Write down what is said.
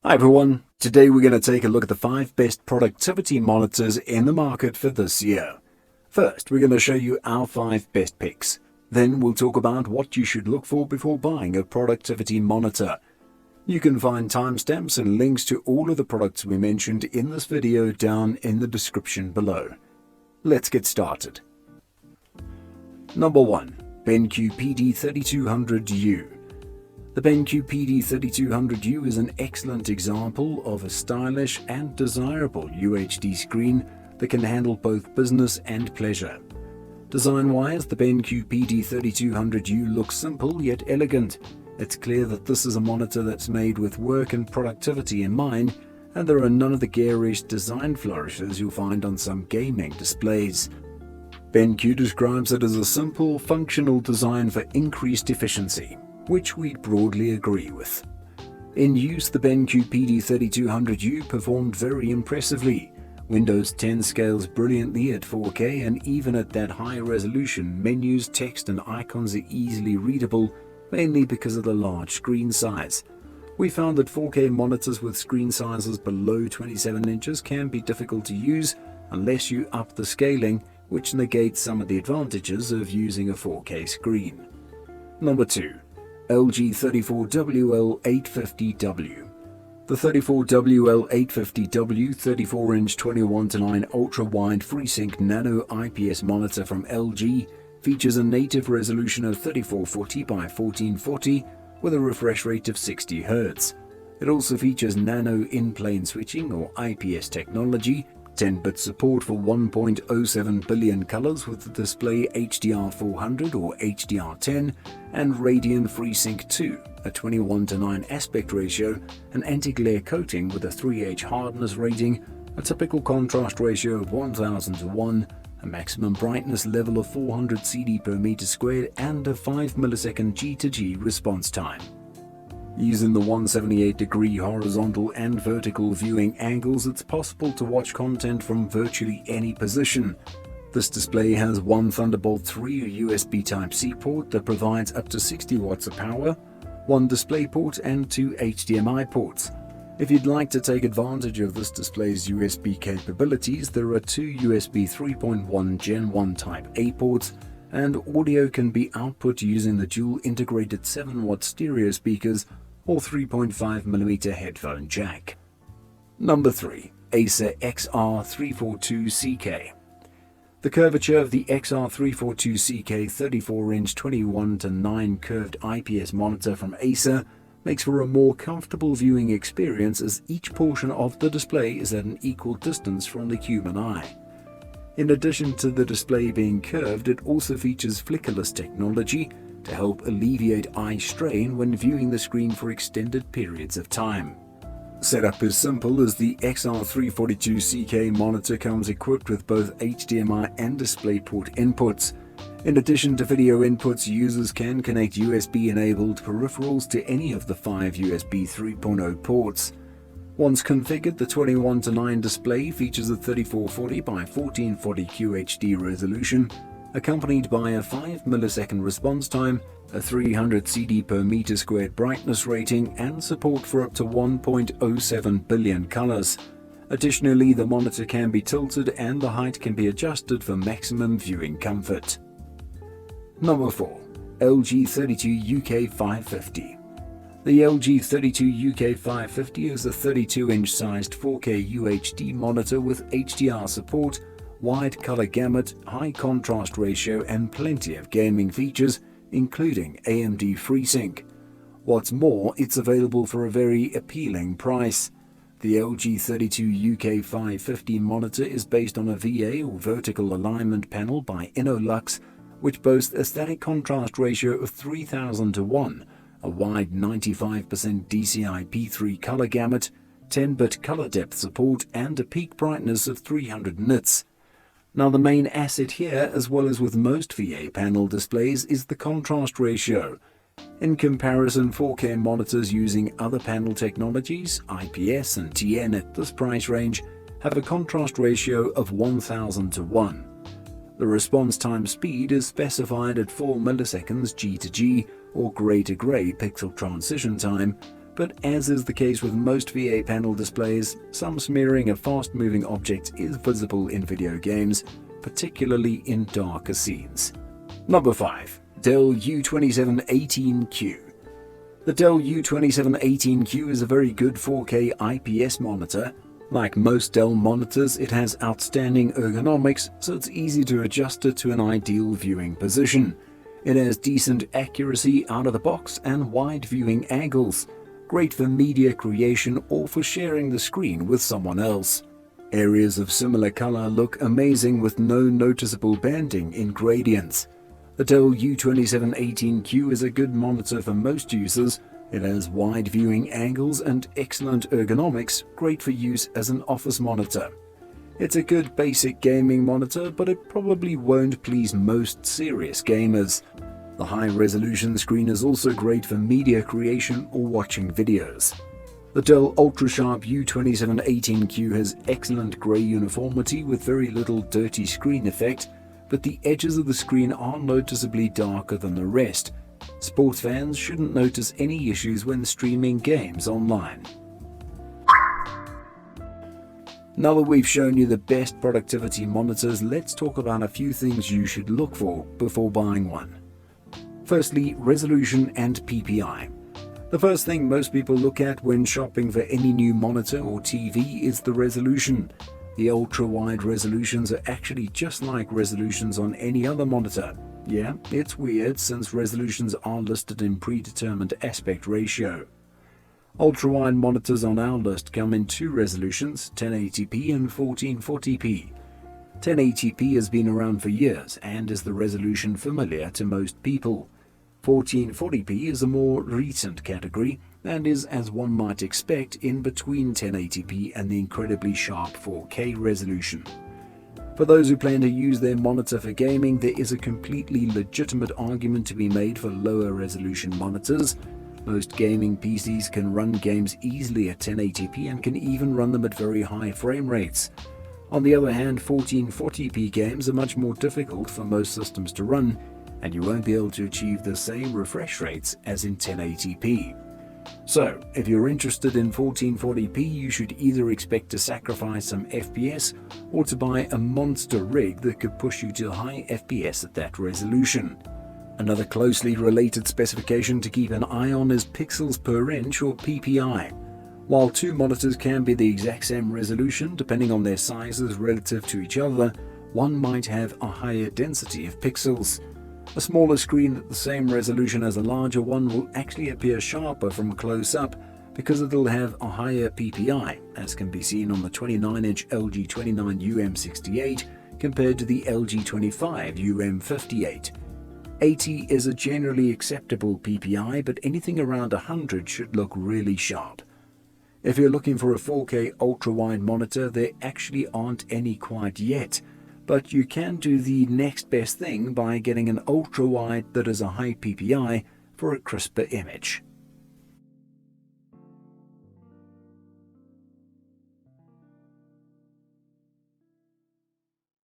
Hi everyone, today we're going to take a look at the 5 best productivity monitors in the market for this year. First, we're going to show you our 5 best picks. Then we'll talk about what you should look for before buying a productivity monitor. You can find timestamps and links to all of the products we mentioned in this video down in the description below. Let's get started. Number 1. BenQ PD3200U. The BenQ PD3200U is an excellent example of a stylish and desirable UHD screen that can handle both business and pleasure. Design-wise, the BenQ PD3200U looks simple yet elegant. It's clear that this is a monitor that's made with work and productivity in mind, and there are none of the garish design flourishes you'll find on some gaming displays. BenQ describes it as a simple, functional design for increased efficiency, which we broadly agree with. In use, the BenQ PD3200U performed very impressively. Windows 10 scales brilliantly at 4K, and even at that high resolution, menus, text and icons are easily readable, mainly because of the large screen size. We found that 4K monitors with screen sizes below 27 inches can be difficult to use unless you up the scaling, which negates some of the advantages of using a 4K screen. Number 2. LG 34WL850W. The 34WL850W 34-inch 21:9 ultra-wide FreeSync Nano IPS monitor from LG features a native resolution of 3440 by 1440 with a refresh rate of 60 Hz. It also features nano in-plane switching or IPS technology, 10-bit support for 1.07 billion colors with the display HDR400 or HDR10, and Radian FreeSync 2, a 21:9 aspect ratio, an anti-glare coating with a 3H hardness rating, a typical contrast ratio of 1000:1, a maximum brightness level of 400 CD per meter squared, and a 5 millisecond G to G response time. Using the 178-degree horizontal and vertical viewing angles, it's possible to watch content from virtually any position. This display has one Thunderbolt 3 USB Type-C port that provides up to 60 watts of power, one DisplayPort and 2 HDMI ports. If you'd like to take advantage of this display's USB capabilities, there are 2 USB 3.1 Gen 1 Type A ports, and audio can be output using the dual integrated 7-watt stereo speakers or 3.5mm headphone jack. Number 3. Acer XR342CK. The curvature of the XR342CK 34-inch 21:9 curved IPS monitor from Acer makes for a more comfortable viewing experience, as each portion of the display is at an equal distance from the human eye. In addition to the display being curved, it also features flickerless technology to help alleviate eye strain when viewing the screen for extended periods of time. Setup is simple, as the XR342CK monitor comes equipped with both HDMI and DisplayPort inputs. In addition to video inputs, users can connect USB-enabled peripherals to any of the 5 USB 3.0 ports. Once configured, the 21:9 display features a 3440 by 1440 QHD resolution, accompanied by a 5 millisecond response time, a 300 CD per meter squared brightness rating, and support for up to 1.07 billion colors. Additionally, the monitor can be tilted and the height can be adjusted for maximum viewing comfort. Number 4. LG 32UK550. The LG 32UK550 is a 32-inch sized 4K UHD monitor with HDR support, wide color gamut, high contrast ratio, and plenty of gaming features, including AMD FreeSync. What's more, it's available for a very appealing price. The LG 32UK550 monitor is based on a VA or vertical alignment panel by InnoLux, which boasts a static contrast ratio of 3000:1, a wide 95% DCI-P3 color gamut, 10-bit color depth support, and a peak brightness of 300 nits. Now, the main asset here, as well as with most VA panel displays, is the contrast ratio. In comparison, 4K monitors using other panel technologies, IPS and TN at this price range, have a contrast ratio of 1000:1. The response time speed is specified at 4 milliseconds G to G or gray to gray pixel transition time, but as is the case with most VA panel displays, some smearing of fast-moving objects is visible in video games, particularly in darker scenes. Number 5. Dell U2718Q. The Dell U2718Q is a very good 4K IPS monitor. Like most Dell monitors, it has outstanding ergonomics, so it's easy to adjust it to an ideal viewing position. It has decent accuracy out of the box and wide viewing angles, great for media creation or for sharing the screen with someone else. Areas of similar color look amazing with no noticeable banding in gradients. The Dell U2718Q is a good monitor for most users. It has wide viewing angles and excellent ergonomics, great for use as an office monitor. It's a good basic gaming monitor, but it probably won't please most serious gamers. The high-resolution screen is also great for media creation or watching videos. The Dell UltraSharp U2718Q has excellent gray uniformity with very little dirty screen effect, but the edges of the screen are noticeably darker than the rest. Sports fans shouldn't notice any issues when streaming games online. Now that we've shown you the best productivity monitors, let's talk about a few things you should look for before buying one. Firstly, resolution and PPI. The first thing most people look at when shopping for any new monitor or TV is the resolution. The ultra-wide resolutions are actually just like resolutions on any other monitor. Yeah, it's weird since resolutions are listed in predetermined aspect ratio. Ultra-wide monitors on our list come in two resolutions, 1080p and 1440p. 1080p has been around for years and is the resolution familiar to most people. 1440p is a more recent category and is, as one might expect, in between 1080p and the incredibly sharp 4K resolution. For those who plan to use their monitor for gaming, there is a completely legitimate argument to be made for lower resolution monitors. Most gaming PCs can run games easily at 1080p and can even run them at very high frame rates. On the other hand, 1440p games are much more difficult for most systems to run, and you won't be able to achieve the same refresh rates as in 1080p. So, if you're interested in 1440p, you should either expect to sacrifice some FPS or to buy a monster rig that could push you to high FPS at that resolution. Another closely related specification to keep an eye on is pixels per inch or PPI. While two monitors can be the exact same resolution depending on their sizes relative to each other, one might have a higher density of pixels. A smaller screen at the same resolution as a larger one will actually appear sharper from close up because it'll have a higher PPI, as can be seen on the 29-inch LG 29UM68 compared to the LG 25UM58. 80 is a generally acceptable PPI, but anything around 100 should look really sharp. If you're looking for a 4K ultra-wide monitor, there actually aren't any quite yet. But you can do the next best thing by getting an ultra-wide that has a high PPI for a crisper image.